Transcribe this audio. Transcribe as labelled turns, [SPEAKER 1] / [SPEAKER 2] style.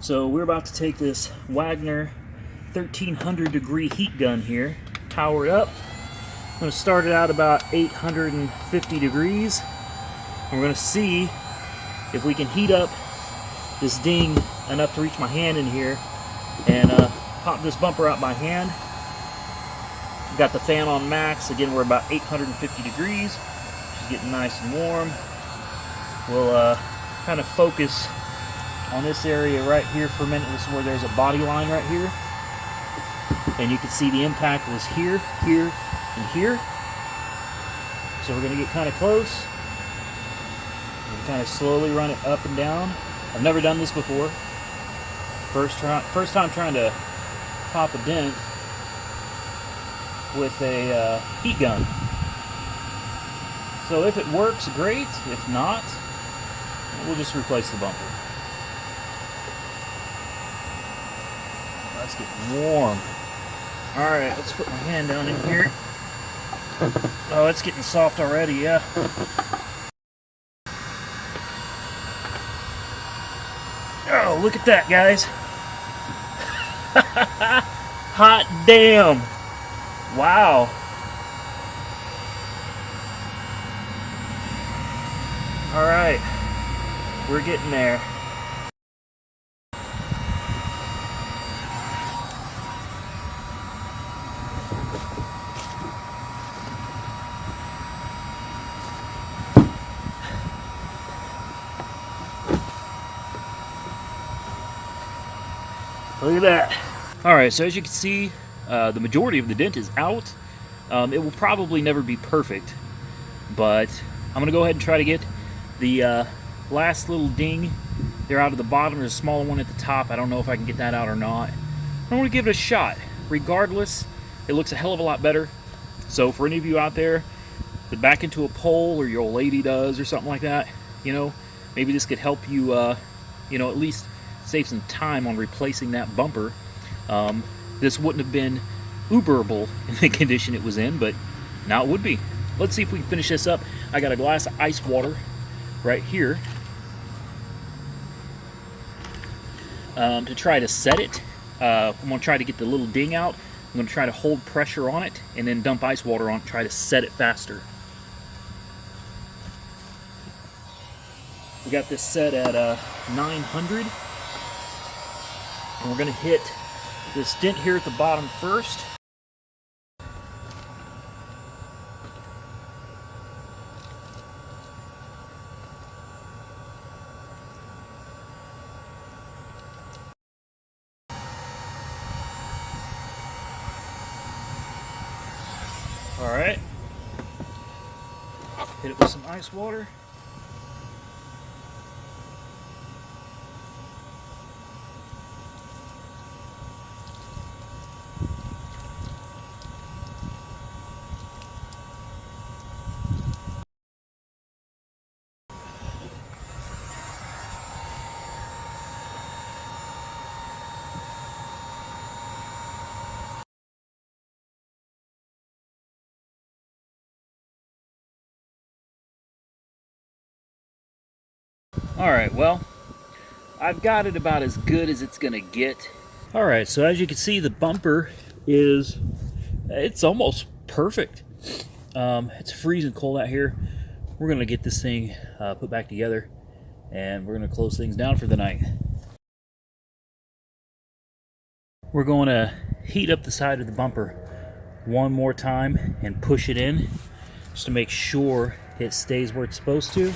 [SPEAKER 1] So we're about to take this Wagner 1300 degree heat gun here, power it up. I'm going to start it out about 850 degrees. And we're going to see if we can heat up this ding enough to reach my hand in here and pop this bumper out by hand. We've got the fan on max. Again, we're about 850 degrees. She's getting nice and warm. We'll kind of focus on this area right here for a minute. This is where there's a body line right here. And you can see the impact was here, here, and here. So we're going to get kind of close. And kind of slowly run it up and down. I've never done this before. First time trying to pop a dent with a heat gun. So if it works, great. If not, we'll just replace the bumper. That's getting warm. Alright, let's put my hand down in here. Oh, it's getting soft already, yeah. Oh, look at that, guys. Hot damn. Wow. Alright, we're getting there. Look at that. Alright, so as you can see, the majority of the dent is out. It will probably never be perfect, but I'm going to go ahead and try to get the last little ding there out of the bottom. There's a smaller one at the top. I don't know if I can get that out or not. I'm going to give it a shot. Regardless, it looks a hell of a lot better. So for any of you out there that back into a pole, or your old lady does, or something like that, you know, maybe this could help you, you know, at least save some time on replacing that bumper. This wouldn't have been uberable in the condition it was in, but now it would be. Let's see if we can finish this up. I got a glass of ice water right here to try to set it. I'm going to try to get the little ding out. I'm going to try to hold pressure on it and then dump ice water on it, try to set it faster. We got this set at 900. And we're going to hit this dent here at the bottom first. Alright. Hit it with some ice water. Alright, well, I've got it about as good as it's gonna get. Alright, so as you can see, the bumper it's almost perfect. It's freezing cold out here. We're gonna get this thing put back together, and we're gonna close things down for the night. We're going to heat up the side of the bumper one more time and push it in just to make sure it stays where it's supposed to.